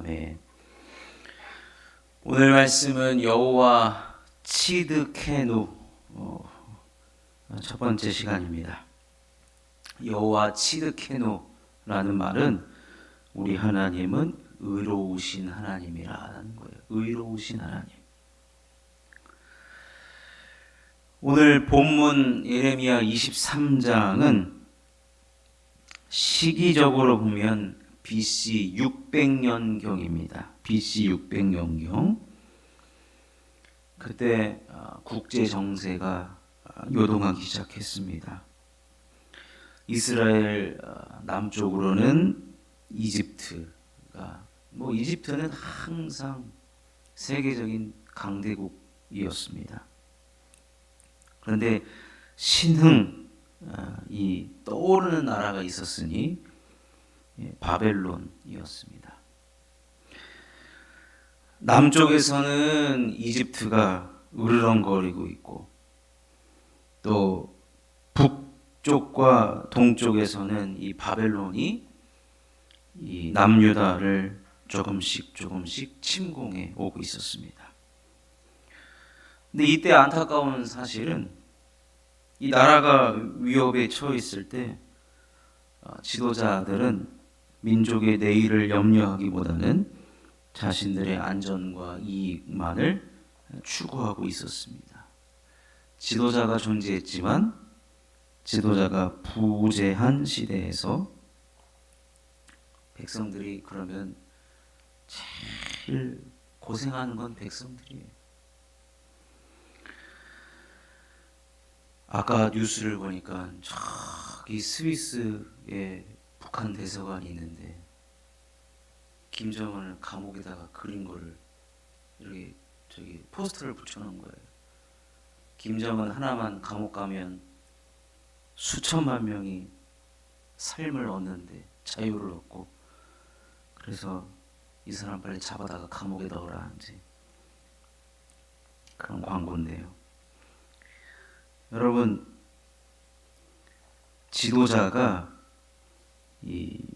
아멘. 오늘 말씀은 여호와 츠드케누 첫 번째 시간입니다. 여호와 츠드케누라는 말은 우리 하나님은 의로우신 하나님이라는 거예요. 의로우신 하나님. 오늘 본문 예레미야 23장은 시기적으로 보면 BC 600년경입니다. BC 600년경. 그때 국제 정세가 요동하기 시작했습니다. 이스라엘 남쪽으로는 이집트가 이집트는 항상 세계적인 강대국이었습니다. 그런데 신흥 이 떠오르는 나라가 있었으니 바벨론이었습니다. 남쪽에서는 이집트가 으르렁거리고 있고 또 북쪽과 동쪽에서는 이 바벨론이 이 남유다를 조금씩 침공해 오고 있었습니다. 근데 이때 안타까운 사실은 이 나라가 위협에 처해 있을 때 지도자들은 민족의 내일을 염려하기보다는 자신들의 안전과 이익만을 추구하고 있었습니다. 지도자가 존재했지만 지도자가 부재한 시대에서 백성들이 그러면 제일 고생하는 건 백성들이에요. 아까 뉴스를 보니까 저기 스위스에 북한 대사관이 있는데 김정은을 감옥에다가 그린 거를 이렇게 포스터를 붙여놓은 거예요. 김정은 하나만 감옥 가면 수천만 명이 삶을 얻는데 자유를 얻고 그래서 이 사람 빨리 잡아다가 감옥에 넣으라는지 그런 광고인데요. 여러분, 지도자가 이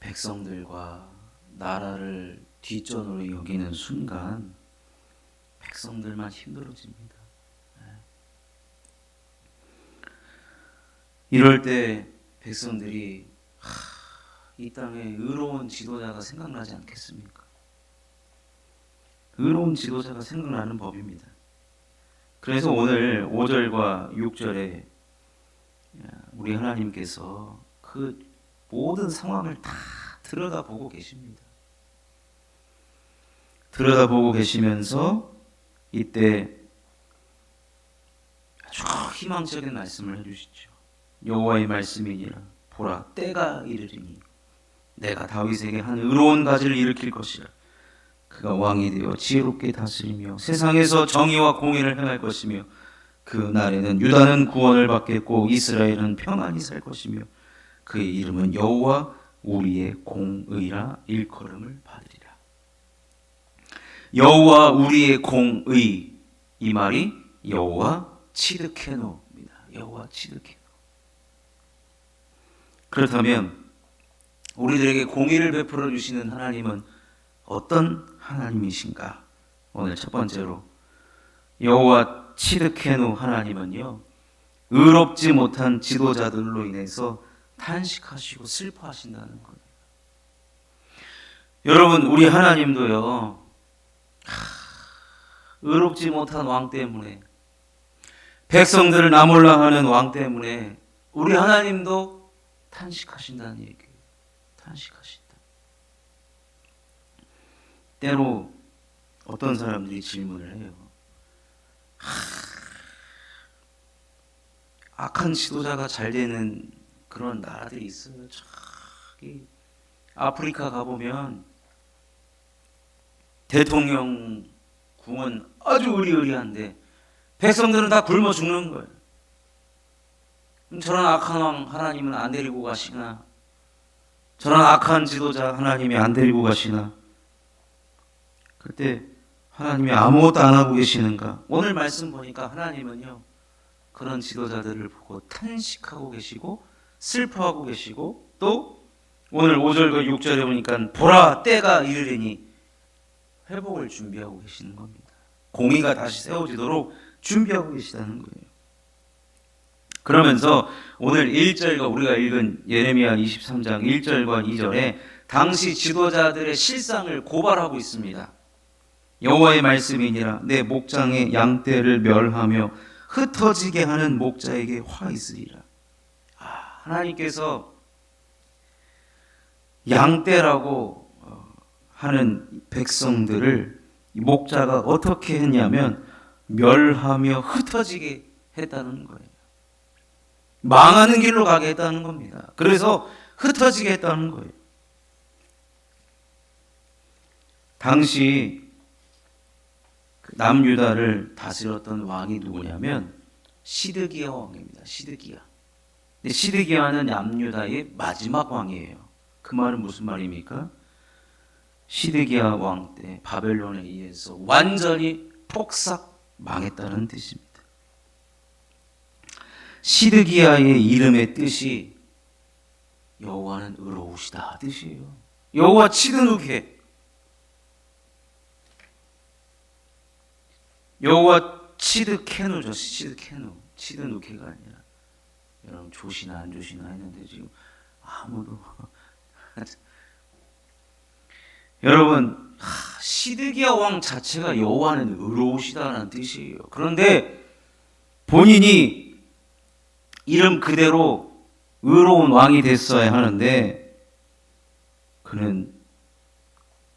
백성들과 나라를 뒷전으로 여기는 순간 백성들만 힘들어집니다. 이럴 때 백성들이 이 땅에 의로운 지도자가 생각나지 않겠습니까? 의로운 지도자가 생각나는 법입니다. 그래서 오늘 5절과 6절에 우리 하나님께서 그 모든 상황을 다 들여다보고 계십니다. 들여다보고 계시면서 이때 아주 희망적인 말씀을 해주시죠. 여호와의 말씀이니라. 보라, 때가 이르리니 내가 다윗에게 한 의로운 가지를 일으킬 것이라. 그가 왕이 되어 지혜롭게 다스리며 세상에서 정의와 공의를 행할 것이며 그 날에는 유다는 구원을 받겠고 이스라엘은 평안히 살 것이며 그의 이름은 여호와 우리의 공의라 일컬음을 받으리라. 여호와 우리의 공의, 이 말이 여호와 츠드케노입니다. 여호와 츠드케노. 그렇다면 우리들에게 공의를 베풀어 주시는 하나님은 어떤 하나님이신가? 오늘 첫 번째로 여호와 츠드케노 하나님은요, 의롭지 못한 지도자들로 인해서 탄식하시고 슬퍼하신다는 거예요. 여러분, 우리 하나님도요, 의롭지 못한 왕 때문에, 백성들을 나몰라하는 왕 때문에 우리 하나님도 탄식하신다는 얘기예요. 탄식하신다. 때로 어떤 사람들이 질문을 해요. 악한 지도자가 잘 되는 그런 나라들이 있어요. 저기 아프리카 가보면 대통령 궁은 아주 의리의리한데 백성들은 다 굶어 죽는 거예요. 그럼 저런 악한 왕 하나님은 안 데리고 가시나? 저런 악한 지도자 하나님이 안 데리고 가시나? 그때 하나님이 아무것도 안 하고 계시는가? 오늘 말씀 보니까 하나님은요, 그런 지도자들을 보고 탄식하고 계시고 슬퍼하고 계시고 또 오늘 5절과 6절에 보니까 보라 때가 이르리니 회복을 준비하고 계시는 겁니다. 공의가 다시 세워지도록 준비하고 계시다는 거예요. 그러면서 오늘 1절과 우리가 읽은 예레미야 23장 1절과 2절에 당시 지도자들의 실상을 고발하고 있습니다. 여호와의 말씀이니라 내 목장의 양떼를 멸하며 흩어지게 하는 목자에게 화 있으리라. 하나님께서 양떼라고 하는 백성들을 목자가 어떻게 했냐면 멸하며 흩어지게 했다는 거예요. 망하는 길로 가게 했다는 겁니다. 그래서 흩어지게 했다는 거예요. 당시 남유다를 다스렸던 왕이 누구냐면 시드기야 왕입니다. 시드기야. 근데 시드기야는 남유다의 마지막 왕이에요. 그 말은 무슨 말입니까? 시드기야 왕 때 바벨론에 의해서 완전히 폭삭 망했다는 뜻입니다. 시드기야의 이름의 뜻이 여호와는 의로우시다 뜻이에요. 여호와 치드누게. 여호와 치드케누죠. 치드케누. 치드누케가 아니라. 여러분 조시나 안 조시나 했는데 지금 아무도 여러분 시드기야 왕 자체가 여호와는 의로우시다는 뜻이에요. 그런데 본인이 이름 그대로 의로운 왕이 됐어야 하는데 그는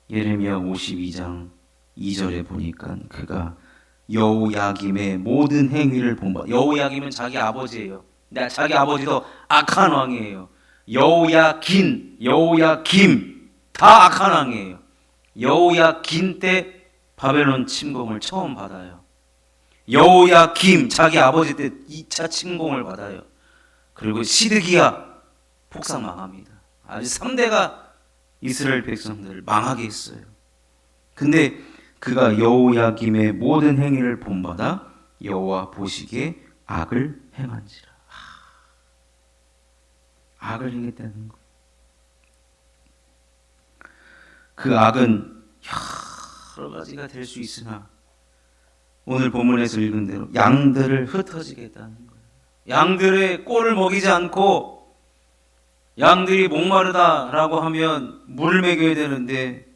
예레미야 52장 2절에 보니까 그가 여호야김의 모든 행위를 본받아. 여호야김은 자기 아버지예요. 근데 자기 아버지도 악한 왕이에요. 여호야김 다 악한 왕이에요. 여호야김 때 바벨론 침공을 처음 받아요. 여호야김 자기 아버지 때 2차 침공을 받아요. 그리고 시드기야 폭삭 망합니다. 아주 3대가 이스라엘 백성들을 망하게 했어요. 근데 그가 여호야김의 모든 행위를 본받아 여호와 보시기에 악을 행한지라. 악을 행했다는 거. 그 악은 여러 가지가 될 수 있으나 오늘 본문에서 읽은 대로 양들을 흩어지게 했다는 거예요. 양들의 꼴을 먹이지 않고 양들이 목마르다라고 하면 물을 먹여야 되는데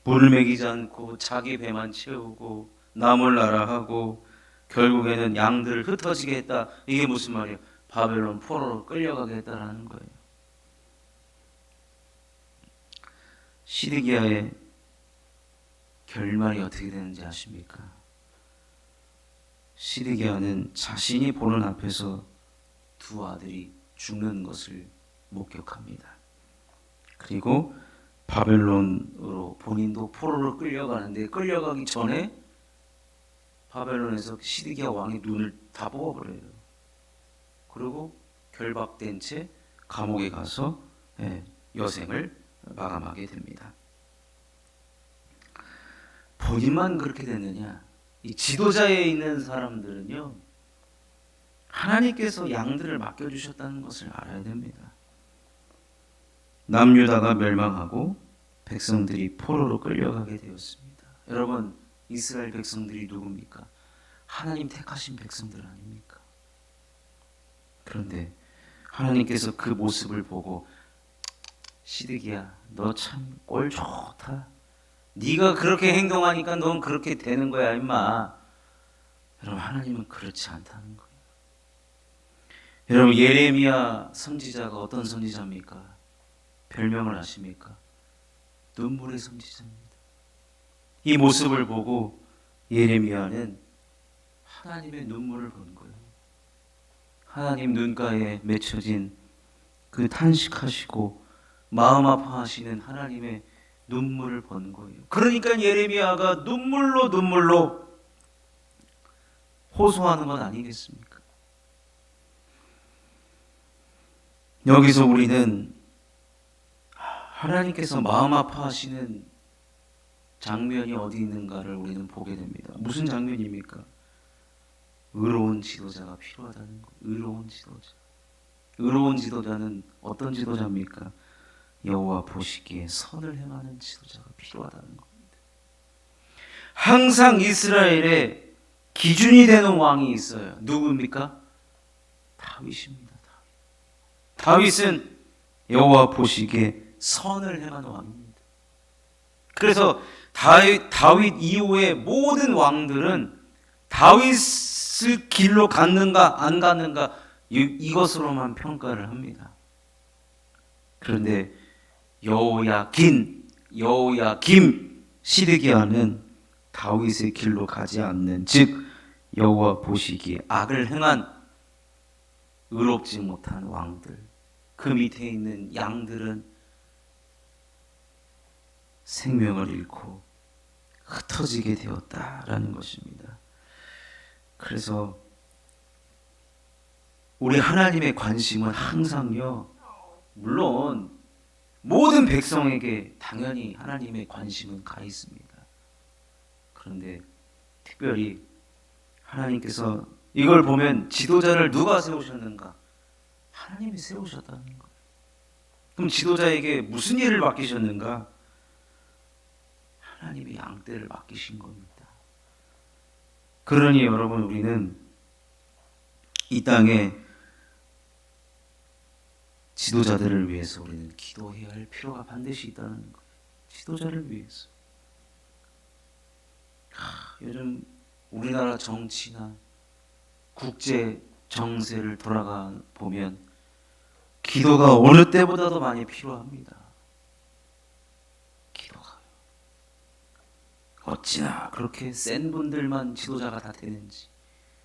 물을 먹이지 않고 자기 배만 채우고 남을 나라 하고 결국에는 양들을 흩어지게 했다. 이게 무슨 말이에요? 바벨론 포로로 끌려가게 했다라는 거예요. 시드기야의 결말이 어떻게 되는지 아십니까? 시드기야는 자신이 보는 앞에서 두 아들이 죽는 것을 목격합니다. 그리고 바벨론으로 본인도 포로로 끌려가는데 끌려가기 전에 바벨론에서 시드기야 왕의 눈을 다 뽑아버려요. 그리고 결박된 채 감옥에 가서 여생을 마감하게 됩니다. 본인만 그렇게 됐느냐? 이 지도자에 있는 사람들은요, 하나님께서 양들을 맡겨주셨다는 것을 알아야 됩니다. 남유다가 멸망하고 백성들이 포로로 끌려가게 되었습니다. 여러분, 이스라엘 백성들이 누굽니까? 하나님 택하신 백성들 아닙니까? 그런데 하나님께서 그 모습을 보고 시드기야, 너 참 꼴 좋다. 네가 그렇게 행동하니까 넌 그렇게 되는 거야, 임마. 여러분, 하나님은 그렇지 않다는 거예요. 여러분, 예레미야 선지자가 어떤 선지자입니까? 별명을 아십니까? 눈물의 선지자입니다. 이 모습을 보고 예레미야는 하나님의 눈물을 본 거예요. 하나님 눈가에 맺혀진 그 탄식하시고 마음 아파하시는 하나님의 눈물을 본 거예요. 그러니까 예레미야가 눈물로 호소하는 건 아니겠습니까? 여기서 우리는 하나님께서 마음 아파하시는 장면이 어디 있는가를 우리는 보게 됩니다. 무슨 장면입니까? 의로운 지도자가 필요하다는 거예요. 의로운 지도자. 의로운 지도자는 어떤 지도자입니까? 여호와 보시기에 선을 행하는 지도자가 필요하다는 겁니다. 항상 이스라엘에 기준이 되는 왕이 있어요. 누구입니까? 다윗입니다. 다윗은 여호와 보시기에 선을 행하는 왕입니다. 그래서 다윗 이후의 모든 왕들은 다윗을 길로 갔는가 안 갔는가 이것으로만 평가를 합니다. 그런데 여호야김 시드기야는 다윗의 길로 가지 않는, 즉 여호와 보시기에 악을 행한 의롭지 못한 왕들, 그 밑에 있는 양들은 생명을 잃고 흩어지게 되었다라는 것입니다. 그래서 우리 하나님의 관심은 항상요, 물론 모든 백성에게 당연히 하나님의 관심은 가 있습니다. 그런데 특별히 하나님께서 이걸 보면 지도자를 누가 세우셨는가? 하나님이 세우셨다는 거예요. 그럼 지도자에게 무슨 일을 맡기셨는가? 하나님이 양떼를 맡기신 겁니다. 그러니 여러분, 우리는 이 땅에 지도자들을 위해서 우리는 기도해야 할 필요가 반드시 있다는 거예요. 지도자를 위해서. 요즘 우리나라 정치나 국제 정세를 돌아가 보면 기도가 어느 때보다도 많이 필요합니다. 기도가 어찌나 그렇게 센 분들만 지도자가 다 되는지.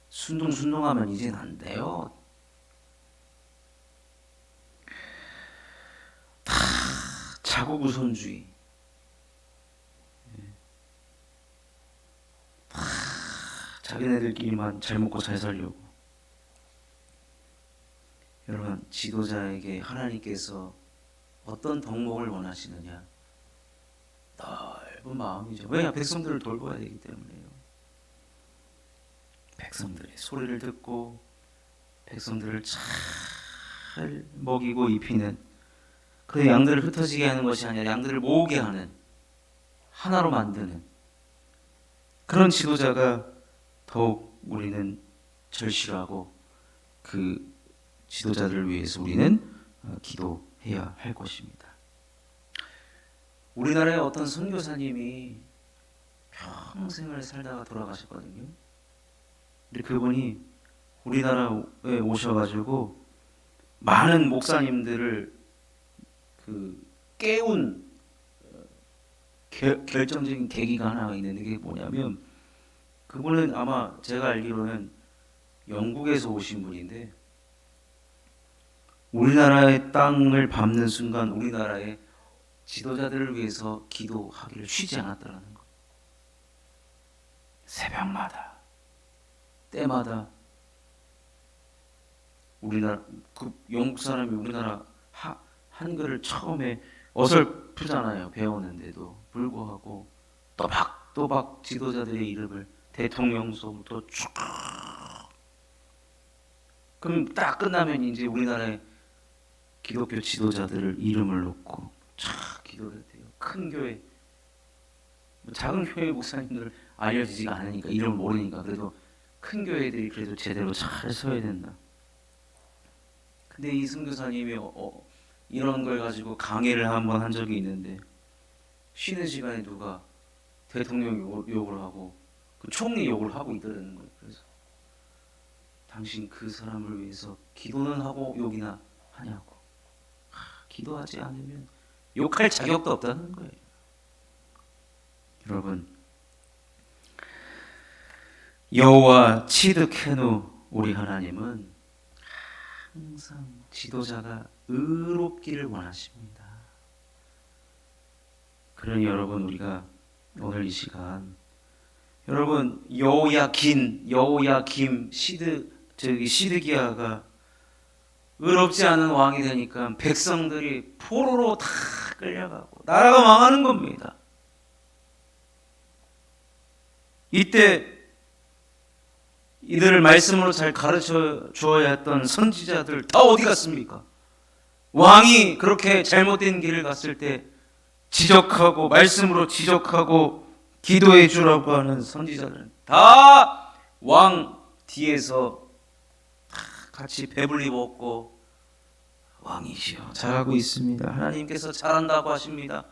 순둥순둥하면 이젠 안 돼요. 다 자국 우선주의, 다 자기네들끼리만 잘 먹고 잘 살려고. 여러분, 지도자에게 하나님께서 어떤 덕목을 원하시느냐? 넓은 마음이죠. 왜냐? 백성들을 돌봐야 되기 때문에요. 백성들의 소리를 듣고 백성들을 잘 먹이고 입히는, 그 양들을 흩어지게 하는 것이 아니라 양들을 모으게 하는, 하나로 만드는 그런 지도자가 더욱 우리는 절실하고, 그 지도자들을 위해서 우리는 기도해야 할 것입니다. 우리나라의 어떤 선교사님이 평생을 살다가 돌아가셨거든요. 근데 그분이 우리나라에 오셔가지고 많은 목사님들을 깨운 결정적인 계기가 하나 있는데, 그게 뭐냐면, 그분은 아마 제가 알기로는 영국에서 오신 분인데, 우리나라의 땅을 밟는 순간 우리나라의 지도자들을 위해서 기도하기를 쉬지 않았다라는 거예요. 새벽마다, 때마다 우리나라, 그 영국 사람이 우리나라 한글을 처음에 어설프잖아요. 배우는데도 불구하고 또박또박 지도자들의 이름을 대통령서부터 쭉, 그럼 딱 끝나면 이제 우리나라의 기독교 지도자들을 이름을 놓고 쫙 기도를 해요. 큰 교회, 작은 교회 목사님들 알려지지가 않으니까, 이름을 모르니까. 그래도 큰 교회들이 그래도 제대로 잘 서야 된다. 근데 이 선교사님이 이런 걸 가지고 강의를 한번 한 적이 있는데, 쉬는 시간에 누가 대통령 욕을 하고 그 총리 욕을 하고 있더라는 거예요. 그래서 당신 그 사람을 위해서 기도는 하고 욕이나 하냐고. 기도하지 않으면 욕할 자격도 없다는 거예요. 여러분, 여호와 치드케누 우리 하나님은 항상 지도자가 의롭기를 원하십니다. 그러니 여러분, 우리가 오늘 이 시간, 여러분, 여호야김 시드기야가 의롭지 않은 왕이 되니까 백성들이 포로로 다 끌려가고 나라가 망하는 겁니다. 이때 이들을 말씀으로 잘 가르쳐 주어야 했던 선지자들 다 어디 갔습니까? 왕이 그렇게 잘못된 길을 갔을 때 지적하고 말씀으로 지적하고 기도해 주라고 하는 선지자들은 다 왕 뒤에서 같이 배불리 먹고 왕이시여 잘하고 있습니다. 하나님께서 잘한다고 하십니다.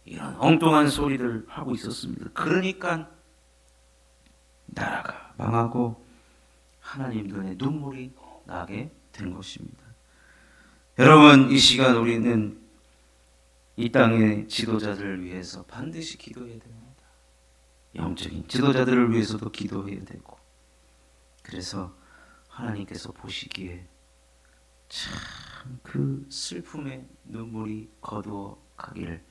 이런 엉뚱한 소리들 하고 있었습니다. 그러니까 나라가 망하고 하나님 눈에 눈물이 나게 된 것입니다. 여러분, 이 시간 우리는 이 땅의 지도자들을 위해서 반드시 기도해야 됩니다. 영적인 지도자들을 위해서도 기도해야 되고, 그래서 하나님께서 보시기에 참 그 슬픔의 눈물이 거두어 가기를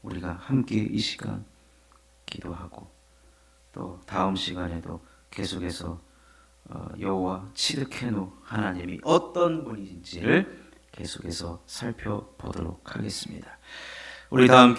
우리가 함께 이 시간 기도하고, 또 다음 시간에도 계속해서 여호와 치드케노 하나님이 어떤 분인지를 계속해서 살펴보도록 하겠습니다. 우리 다 함께